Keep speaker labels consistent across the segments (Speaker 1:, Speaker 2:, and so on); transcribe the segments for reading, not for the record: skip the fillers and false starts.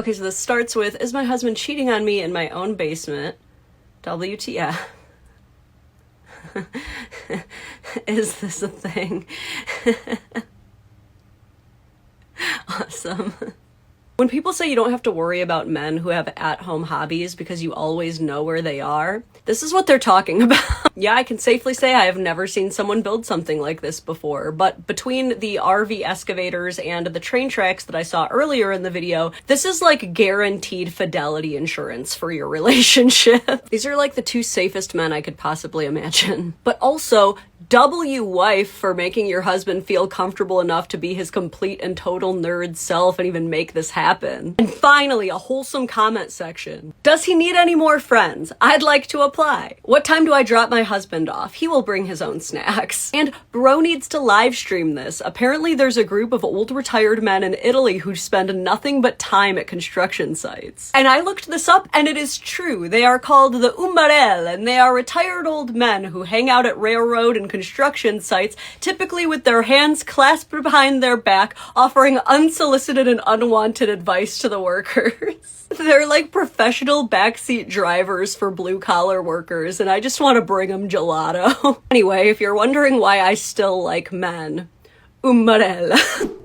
Speaker 1: Okay, so this starts with, is my husband cheating on me in my own basement? WTF. Is this a thing? Awesome. When people say you don't have to worry about men who have at-home hobbies because you always know where they are, this is what they're talking about. Yeah, I can safely say I have never seen someone build something like this before, but between the RV excavators and the train tracks that I saw earlier in the video, this is like guaranteed fidelity insurance for your relationship. These are like the two safest men I could possibly imagine. But also, W wife for making your husband feel comfortable enough to be his complete and total nerd self and even make this happen. And finally, a wholesome comment section. Does he need any more friends? I'd like to apply. What time do I drop my husband off? He will bring his own snacks. And bro needs to live stream this. Apparently there's a group of old retired men in Italy who spend nothing but time at construction sites. And I looked this up and it is true. They are called the Umbarelle, and they are retired old men who hang out at railroad and construction sites, typically with their hands clasped behind their back, offering unsolicited and unwanted advice to the workers. They're like professional backseat drivers for blue-collar workers, and I just want to bring them gelato. Anyway, if you're wondering why I still like men, umbrella.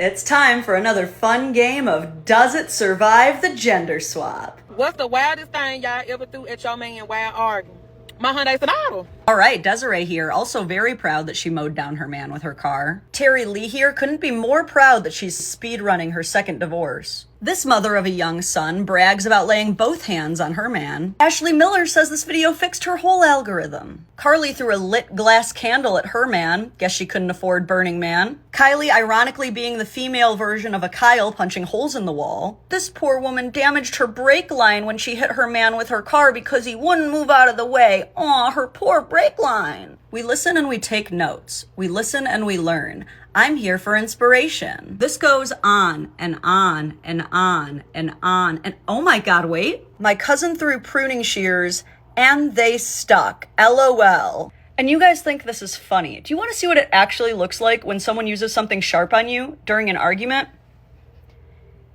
Speaker 1: It's time for another fun game of Does It Survive the Gender Swap?
Speaker 2: What's the wildest thing y'all ever threw at your man while arguing? My Hyundai Sonata.
Speaker 1: All right, Desiree here, also very proud that she mowed down her man with her car. Terry Lee here couldn't be more proud that she's speedrunning her second divorce. This mother of a young son brags about laying both hands on her man. Ashley Miller says this video fixed her whole algorithm. Carly threw a lit glass candle at her man. Guess she couldn't afford Burning Man. Kylie ironically being the female version of a Kyle punching holes in the wall. This poor woman damaged her brake line when she hit her man with her car because he wouldn't move out of the way. Aw, her poor brake line. We listen and we take notes. We listen and we learn. I'm here for inspiration. This goes on and on and on and on and oh my god, wait. My cousin threw pruning shears and they stuck. LOL. And you guys think this is funny. Do you want to see what it actually looks like when someone uses something sharp on you during an argument?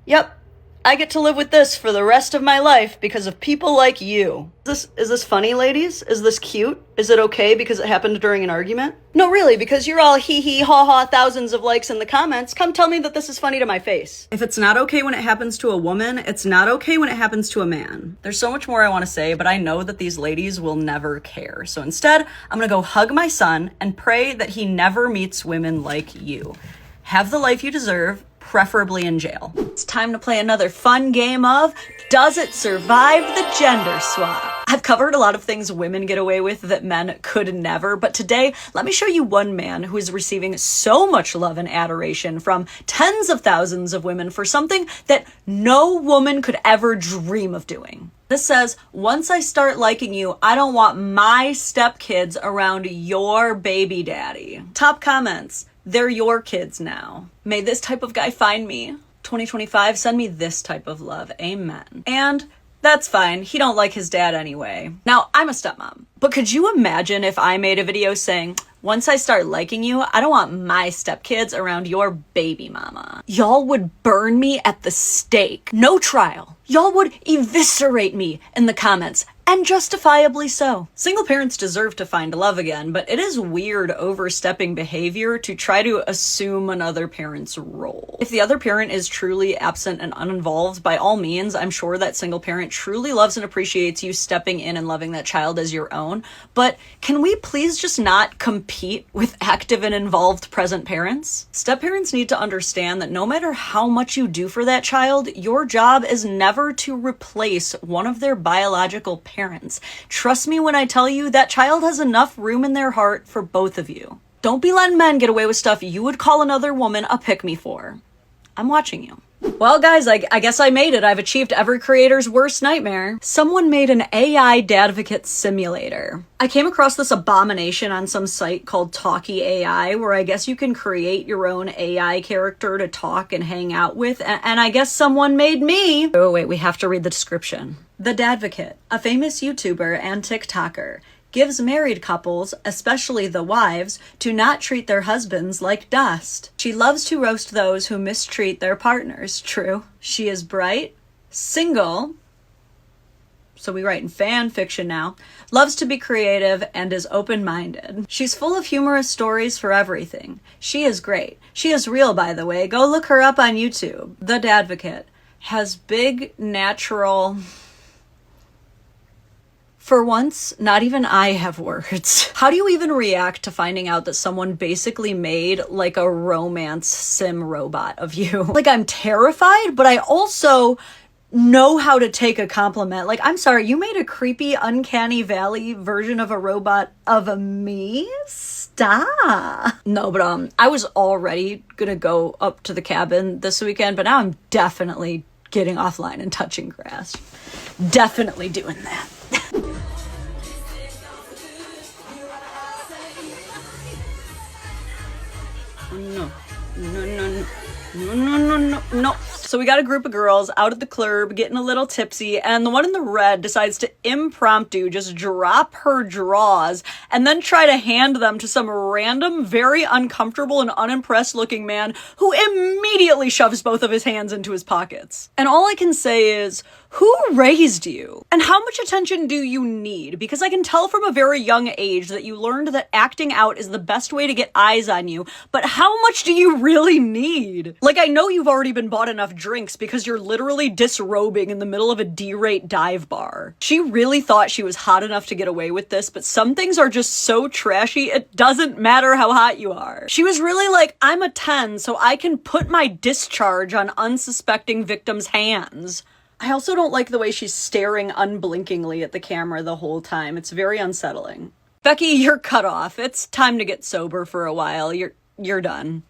Speaker 1: Yep. I get to live with this for the rest of my life because of people like you. Is this funny, ladies? Is this cute? Is it okay because it happened during an argument? No, really, because you're all hee hee ha ha thousands of likes in the comments. Come tell me that this is funny to my face. If it's not okay when it happens to a woman, it's not okay when it happens to a man. There's so much more I want to say, but I know that these ladies will never care. So instead, I'm gonna go hug my son and pray that he never meets women like you. Have the life you deserve, preferably in jail. It's time to play another fun game of Does It Survive the Gender Swap? I've covered a lot of things women get away with that men could never, but today, let me show you one man who is receiving so much love and adoration from tens of thousands of women for something that no woman could ever dream of doing. This says, once I start liking you, I don't want my stepkids around your baby daddy. Top comments. They're your kids now. May this type of guy find me. 2025, send me this type of love. Amen. And that's fine. He don't like his dad anyway. Now, I'm a stepmom. But could you imagine if I made a video saying, once I start liking you, I don't want my stepkids around your baby mama. Y'all would burn me at the stake. No trial. Y'all would eviscerate me in the comments. And justifiably so. Single parents deserve to find love again, but it is weird overstepping behavior to try to assume another parent's role. If the other parent is truly absent and uninvolved, by all means, I'm sure that single parent truly loves and appreciates you stepping in and loving that child as your own. But can we please just not compete with active and involved present parents? Step-parents need to understand that no matter how much you do for that child, your job is never to replace one of their biological parents. Trust me when I tell you that child has enough room in their heart for both of you. Don't be letting men get away with stuff you would call another woman a pick-me for. I'm watching you. Well, guys, I guess I made it. I've achieved every creator's worst nightmare. Someone made an AI Dadvocate simulator. I came across this abomination on some site called Talkie AI, where I guess you can create your own AI character to talk and hang out with, and I guess someone made me. Oh, wait, we have to read the description. The Dadvocate, a famous YouTuber and TikToker, gives married couples, especially the wives, to not treat their husbands like dust. She loves to roast those who mistreat their partners. True. She is bright, single, so we write in fan fiction now, loves to be creative, and is open-minded. She's full of humorous stories for everything. She is great. She is real, by the way. Go look her up on YouTube. The Dadvocate has big, natural... For once, not even I have words. How do you even react to finding out that someone basically made like a romance sim robot of you? Like, I'm terrified, but I also know how to take a compliment. Like, I'm sorry, you made a creepy, uncanny valley version of a robot of me? Stop. No, but I was already gonna go up to the cabin this weekend, but now I'm definitely getting offline and touching grass. Definitely doing that. No. So we got a group of girls out at the club getting a little tipsy, and the one in the red decides to impromptu just drop her drawers and then try to hand them to some random, very uncomfortable and unimpressed looking man who immediately shoves both of his hands into his pockets. And all I can say is, who raised you? And how much attention do you need? Because I can tell from a very young age that you learned that acting out is the best way to get eyes on you, but how much do you really need? Like, I know you've already been bought enough drinks because you're literally disrobing in the middle of a D-rate dive bar. She really thought she was hot enough to get away with this, but some things are just so trashy, it doesn't matter how hot you are. She was really like, I'm a 10, so I can put my discharge on unsuspecting victims' hands. I also don't like the way she's staring unblinkingly at the camera the whole time. It's very unsettling. Becky, you're cut off. It's time to get sober for a while. You're done.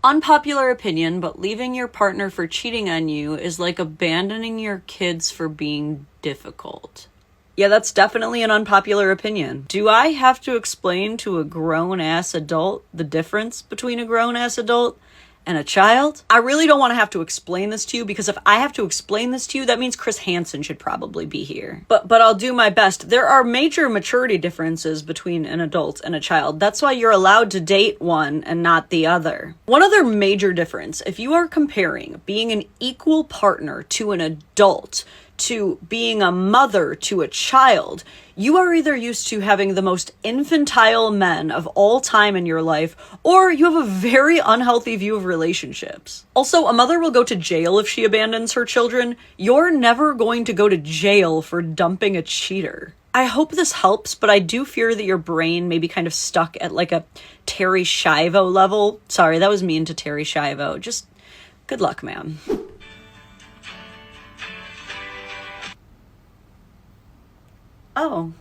Speaker 1: Unpopular opinion, but leaving your partner for cheating on you is like abandoning your kids for being difficult. Yeah, that's definitely an unpopular opinion. Do I have to explain to a grown-ass adult the difference between a grown-ass adult and a child? I really don't want to have to explain this to you, because if I have to explain this to you, that means Chris Hansen should probably be here. But I'll do my best. There are major maturity differences between an adult and a child. That's why you're allowed to date one and not the other. One other major difference, if you are comparing being an equal partner to an adult to being a mother to a child, you are either used to having the most infantile men of all time in your life, or you have a very unhealthy view of relationships. Also, a mother will go to jail if she abandons her children. You're never going to go to jail for dumping a cheater. I hope this helps, but I do fear that your brain may be kind of stuck at like a Terry Schiavo level. Sorry, that was mean to Terry Schiavo. Just good luck, ma'am. Oh.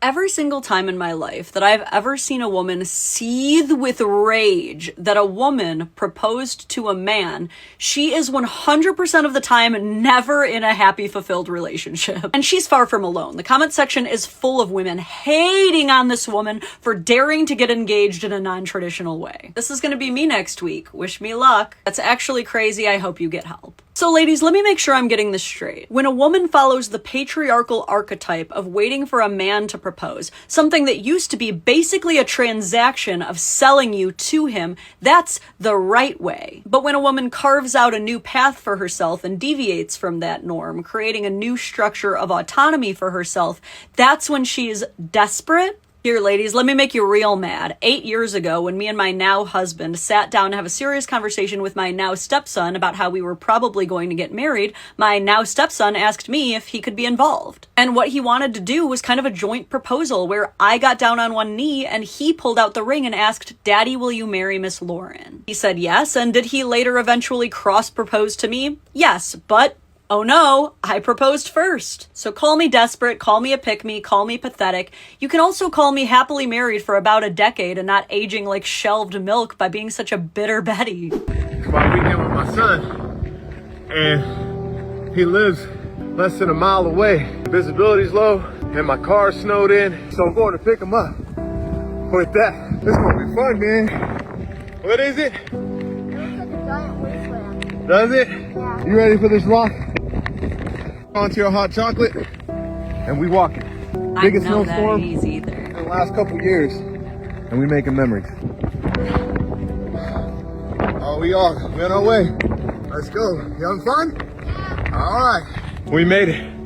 Speaker 1: Every single time in my life that I've ever seen a woman seethe with rage that a woman proposed to a man, she is 100% of the time never in a happy, fulfilled relationship. And she's far from alone. The comment section is full of women hating on this woman for daring to get engaged in a non-traditional way. This is going to be me next week. Wish me luck. That's actually crazy. I hope you get help. So ladies, let me make sure I'm getting this straight. When a woman follows the patriarchal archetype of waiting for a man to propose, something that used to be basically a transaction of selling you to him, that's the right way. But when a woman carves out a new path for herself and deviates from that norm, creating a new structure of autonomy for herself, that's when she's desperate. Here, ladies, let me make you real mad. 8 years ago, when me and my now husband sat down to have a serious conversation with my now stepson about how we were probably going to get married, my now stepson asked me if he could be involved. And what he wanted to do was kind of a joint proposal where I got down on one knee and he pulled out the ring and asked, "Daddy, will you marry Miss Lauren?" He said yes, and did he later eventually cross-propose to me? Yes, but oh no, I proposed first. So call me desperate, call me a pick-me, call me pathetic. You can also call me happily married for about a decade and not aging like shelved milk by being such a bitter Betty.
Speaker 3: It's my weekend with my son, and he lives less than a mile away. Visibility's low, and my car's snowed in, so I'm going to pick him up. With that, it's gonna be fun, man. What is it?
Speaker 4: It looks like a giant wasteland.
Speaker 3: Does it?
Speaker 4: Yeah.
Speaker 3: You ready for this walk? Onto your hot chocolate, and we walk it. Biggest snowstorm in the last couple years, and we making memories. Oh, we on our way. Let's go. You having fun? Yeah. All right. We made it.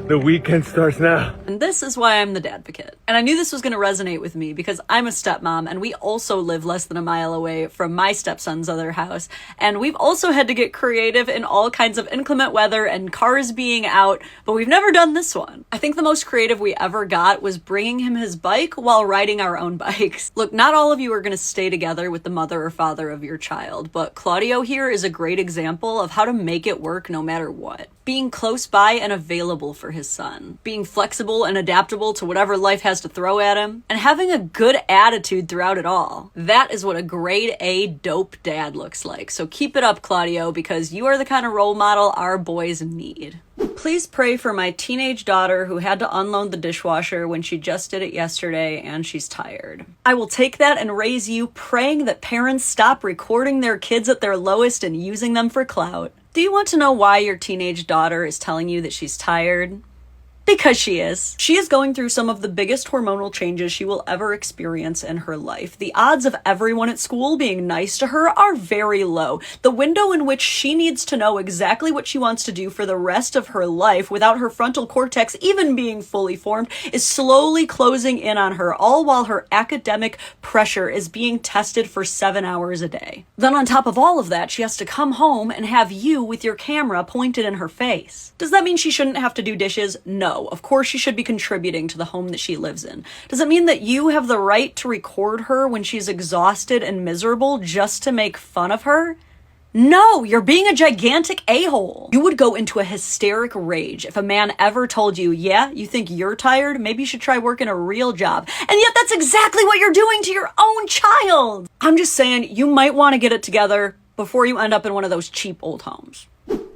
Speaker 3: The weekend starts now.
Speaker 1: And this is why I'm the Dadvocate. And I knew this was going to resonate with me because I'm a stepmom and we also live less than a mile away from my stepson's other house. And we've also had to get creative in all kinds of inclement weather and cars being out, but we've never done this one. I think the most creative we ever got was bringing him his bike while riding our own bikes. Look, not all of you are going to stay together with the mother or father of your child, but Claudio here is a great example of how to make it work no matter what. Being close by and available for his son, being flexible and adaptable to whatever life has to throw at him, and having a good attitude throughout it all. That is what a grade A dope dad looks like. So keep it up, Claudio, because you are the kind of role model our boys need. Please pray for my teenage daughter who had to unload the dishwasher when she just did it yesterday and she's tired. I will take that and raise you praying that parents stop recording their kids at their lowest and using them for clout. Do you want to know why your teenage daughter is telling you that she's tired? Because she is. She is going through some of the biggest hormonal changes she will ever experience in her life. The odds of everyone at school being nice to her are very low. The window in which she needs to know exactly what she wants to do for the rest of her life without her frontal cortex even being fully formed is slowly closing in on her, all while her academic pressure is being tested for 7 hours a day. Then on top of all of that, she has to come home and have you with your camera pointed in her face. Does that mean she shouldn't have to do dishes? No. Of course she should be contributing to the home that she lives in. Does it mean that you have the right to record her when she's exhausted and miserable just to make fun of her? No, you're being a gigantic a-hole. You would go into a hysteric rage if a man ever told you, yeah, you think you're tired? Maybe you should try working a real job. And yet that's exactly what you're doing to your own child. I'm just saying, you might want to get it together before you end up in one of those cheap old homes.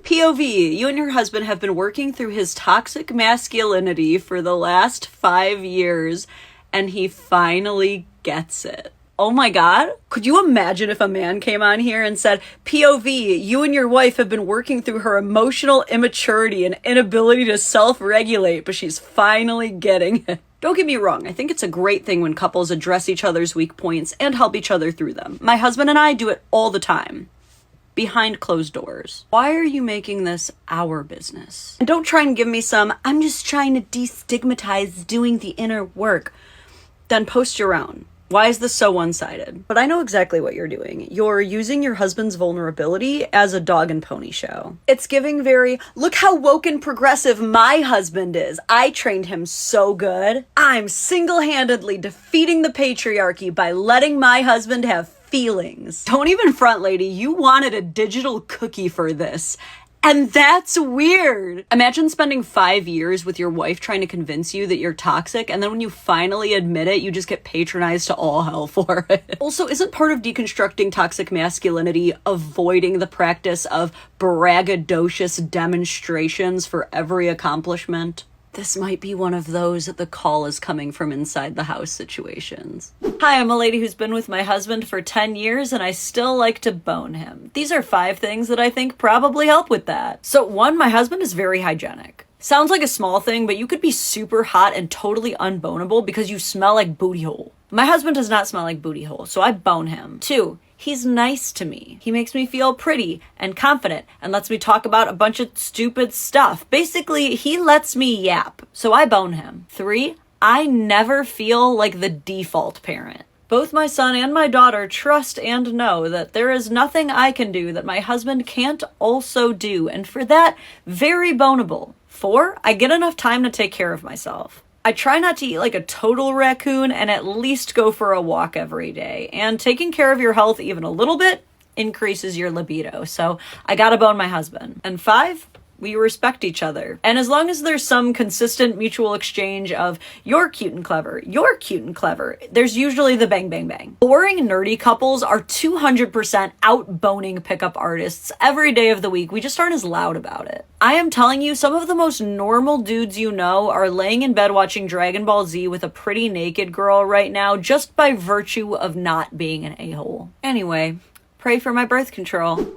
Speaker 1: POV, you and your husband have been working through his toxic masculinity for the last 5 years, and he finally gets it. Oh my God. Could you imagine if a man came on here and said, POV, you and your wife have been working through her emotional immaturity and inability to self-regulate, but she's finally getting it. Don't get me wrong, I think it's a great thing when couples address each other's weak points and help each other through them. My husband and I do it all the time. Behind closed doors. Why are you making this our business? And don't try and give me some, I'm just trying to destigmatize doing the inner work. Then post your own. Why is this so one-sided? But I know exactly what you're doing. You're using your husband's vulnerability as a dog and pony show. It's giving very, look how woke and progressive my husband is. I trained him so good. I'm single-handedly defeating the patriarchy by letting my husband have feelings. Don't even front, lady. You wanted a digital cookie for this. And that's weird. Imagine spending 5 years with your wife trying to convince you that you're toxic, and then when you finally admit it, you just get patronized to all hell for it. Also, isn't part of deconstructing toxic masculinity avoiding the practice of braggadocious demonstrations for every accomplishment? This might be one of those the call is coming from inside the house situations. Hi, I'm a lady who's been with my husband for 10 years and I still like to bone him. These are 5 things that I think probably help with that. So 1, my husband is very hygienic. Sounds like a small thing, but you could be super hot and totally unboneable because you smell like booty hole. My husband does not smell like booty hole, so I bone him. 2, he's nice to me. He makes me feel pretty and confident and lets me talk about a bunch of stupid stuff. Basically, he lets me yap, so I bone him. 3, I never feel like the default parent. Both my son and my daughter trust and know that there is nothing I can do that my husband can't also do, and for that, very boneable. 4, I get enough time to take care of myself. I try not to eat like a total raccoon and at least go for a walk every day. And taking care of your health even a little bit increases your libido. So I gotta bone my husband. And 5, we respect each other. And as long as there's some consistent mutual exchange of you're cute and clever, you're cute and clever, there's usually the bang, bang, bang. Boring, nerdy couples are 200% out-boning pickup artists every day of the week. We just aren't as loud about it. I am telling you, some of the most normal dudes you know are laying in bed watching Dragon Ball Z with a pretty naked girl right now just by virtue of not being an a-hole. Anyway, pray for my birth control.